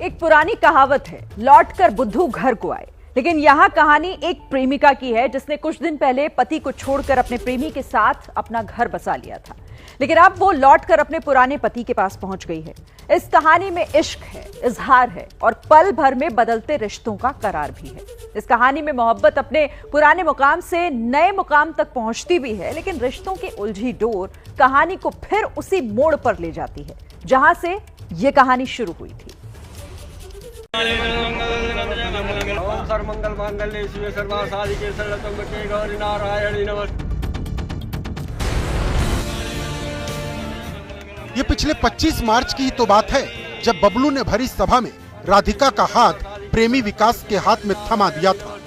एक पुरानी कहावत है, लौटकर बुद्धू घर को आए। लेकिन यहाँ कहानी एक प्रेमिका की है जिसने कुछ दिन पहले पति को छोड़कर अपने प्रेमी के साथ अपना घर बसा लिया था, लेकिन अब वो लौटकर अपने पुराने पति के पास पहुंच गई है। इस कहानी में इश्क है, इजहार है और पल भर में बदलते रिश्तों का करार भी है। इस कहानी में मोहब्बत अपने पुराने मुकाम से नए मुकाम तक पहुंचती भी है, लेकिन रिश्तों की उलझी डोर कहानी को फिर उसी मोड़ पर ले जाती है जहां से ये कहानी शुरू हुई थी। ओम सर्वमंगल मांगल्ये शिवे सर्वासाधिके शरण्ये गौरी नारायणी नमस्ते। ये पिछले 25 मार्च की ही तो बात है जब बबलू ने भरी सभा में राधिका का हाथ प्रेमी विकास के हाथ में थमा दिया था।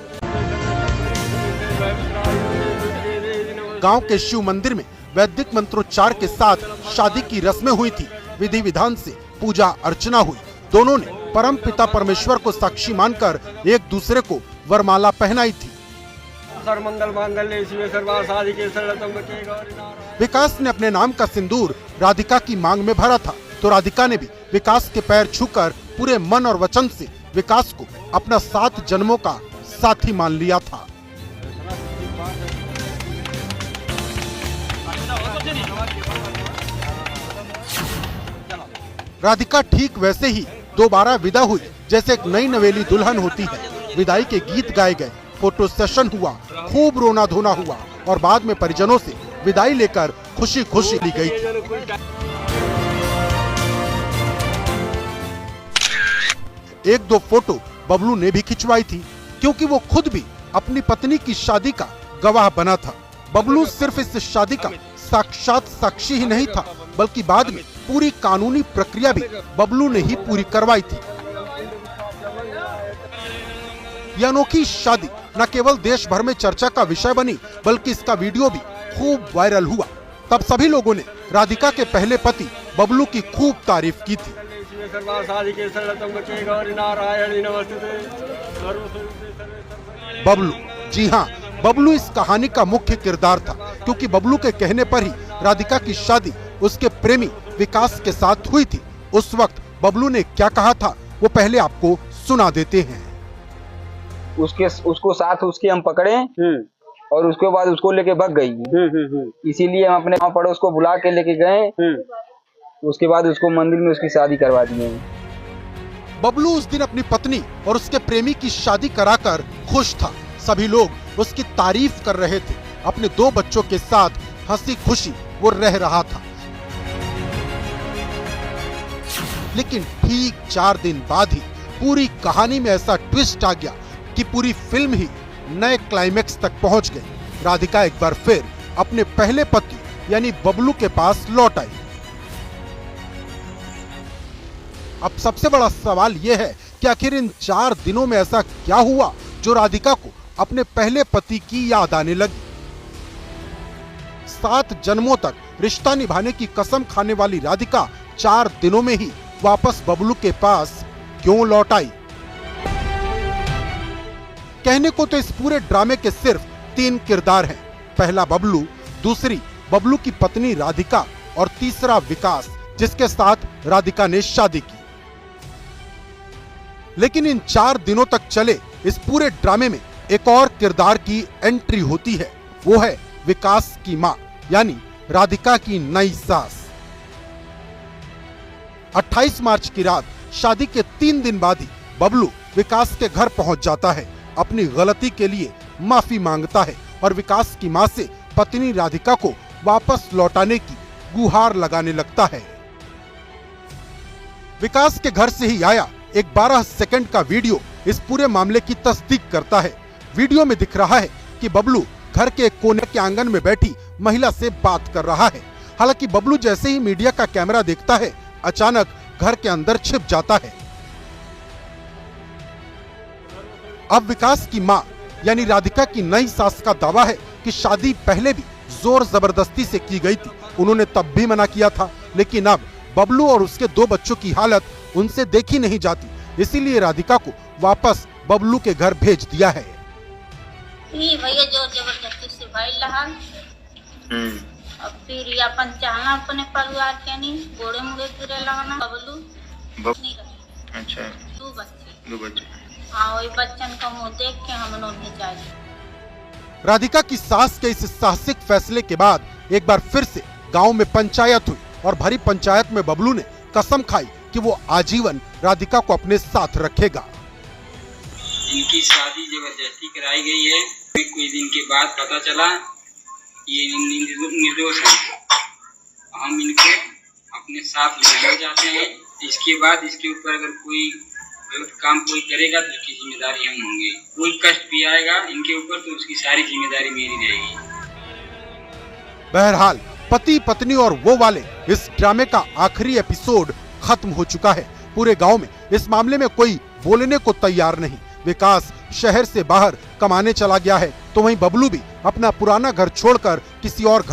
गांव के शिव मंदिर में वैदिक मंत्रोच्चार के साथ शादी की रस्में हुई थी। विधि विधान से पूजा अर्चना हुई। दोनों ने परम पिता परमेश्वर को साक्षी मानकर एक दूसरे को वरमाला पहनाई थी। सर्वमंगल मांगल्ये शिवे सर्वासाधिके शरण्ये गौरी नारायणी। विकास ने अपने नाम का सिंदूर राधिका की मांग में भरा था, तो राधिका ने भी विकास के पैर छूकर पूरे मन और वचन से विकास को अपना 7 जन्मों का साथी मान लिया था। राधिका ठीक वैसे ही दोबारा विदा हुई जैसे एक नई नवेली दुल्हन होती है। विदाई के गीत गाए गए, फोटो सेशन हुआ, खूब रोना धोना हुआ और बाद में परिजनों से विदाई लेकर खुशी खुशी ली गई थी। एक दो फोटो बबलू ने भी खिंचवाई थी, क्योंकि वो खुद भी अपनी पत्नी की शादी का गवाह बना था। बबलू सिर्फ इस शादी का साक्षात साक्षी ही नहीं था, बल्कि बाद में पूरी कानूनी प्रक्रिया भी बबलू ने ही पूरी करवाई थी। यह अनोखी शादी न केवल देश भर में चर्चा का विषय बनी, बल्कि इसका वीडियो भी खूब वायरल हुआ। तब सभी लोगों ने राधिका के पहले पति बबलू की खूब तारीफ की थी। बबलू, जी हाँ, बबलू इस कहानी का मुख्य किरदार था, क्योंकि बबलू के कहने पर ही राधिका की शादी उसके प्रेमी विकास के साथ हुई थी। उस वक्त बबलू ने क्या कहा था वो पहले आपको सुना देते हैं। उसको साथ उसके हम पकड़े और उसके बाद उसको लेके भाग गई। इसीलिए हम अपने गाँव पड़ोस को बुला के लेके गए। उसके बाद उसको मंदिर में उसकी शादी करवा दी। बबलू उस दिन अपनी पत्नी और उसके प्रेमी की शादी कराकर खुश था। सभी लोग उसकी तारीफ कर रहे थे। अपने 2 बच्चों के साथ हंसी खुशी वो रह रहा था। लेकिन ठीक 4 दिन बाद ही पूरी कहानी में ऐसा ट्विस्ट आ गया कि पूरी फिल्म ही नए क्लाइमेक्स तक पहुंच गई। राधिका एक बार फिर अपने पहले पति यानी बबलू के पास लौट आई। अब सबसे बड़ा सवाल यह है कि आखिर इन 4 दिनों में ऐसा क्या हुआ जो राधिका को अपने पहले पति की याद आने लगी। 7 जन्मों तक रिश्ता निभाने की कसम खाने वाली राधिका 4 दिनों में ही वापस बबलू के पास क्यों लौट आई। कहने को तो इस पूरे ड्रामे के सिर्फ 3 किरदार हैं। पहला बबलू, दूसरी बबलू की पत्नी राधिका और तीसरा विकास, जिसके साथ राधिका ने शादी की। लेकिन इन 4 दिनों तक चले इस पूरे ड्रामे में एक और किरदार की एंट्री होती है। वो है विकास की मां, यानी राधिका की नई सास। 28 मार्च की रात शादी के 3 दिन बाद ही बबलू विकास के घर पहुंच जाता है। अपनी गलती के लिए माफी मांगता है और विकास की मां से पत्नी राधिका को वापस लौटाने की गुहार लगाने लगता है। विकास के घर से ही आया एक 12 सेकंड का वीडियो इस पूरे मामले की तस्दीक करता है। वीडियो में दिख रहा है कि बबलू घर के एक कोने के आंगन में बैठी महिला से बात कर रहा है। हालांकि बबलू जैसे ही मीडिया का कैमरा देखता है, अचानक घर के अंदर छिप जाता है। अब विकास की मां यानी राधिका की नई सास का दावा है कि शादी पहले भी जोर जबरदस्ती से की गई थी। उन्होंने तब भी मना किया था, लेकिन अब बबलू और उसके 2 बच्चों की हालत उनसे देखी नहीं जाती, इसीलिए राधिका को वापस बबलू के घर भेज दिया है। भैया जोर जबरदस्ती से भाई लहान अब फिर अपन चाहना अपने परिवार के नहीं गोड़े मुड़े गिरे लगना बबलू नहीं रहे। अच्छा। 2 बच्चे। 2 बच्चे। हाँ, वही बच्चन का मुँह देख के हम लोग भी चाहिए। राधिका की सास के इस साहसिक फैसले के बाद एक बार फिर से गांव में पंचायत हुई और भरी पंचायत में बबलू ने कसम खाई कि वो आजीवन राधिका को अपने साथ रखेगा। इनकी शादी जबरदस्ती कराई गई है। कुछ दिन के बाद पता चला ये निर्दोष है। हम इनको अपने साथ लेना चाहते हैं। इसके बाद इसके ऊपर अगर कोई गलत काम कोई करेगा तो उसकी जिम्मेदारी हम होंगे। कोई कष्ट भी आएगा इनके ऊपर तो उसकी सारी जिम्मेदारी मेरी रहेगी। बहरहाल पति पत्नी और वो वाले इस ड्रामे का आखिरी एपिसोड खत्म हो चुका है। पूरे गांव में इस मामले में कोई बोलने को तैयार नहीं। विकास शहर से बाहर कमाने चला गया है तो वहीं बबलू भी अपना पुराना घर छोड़कर किसी और घर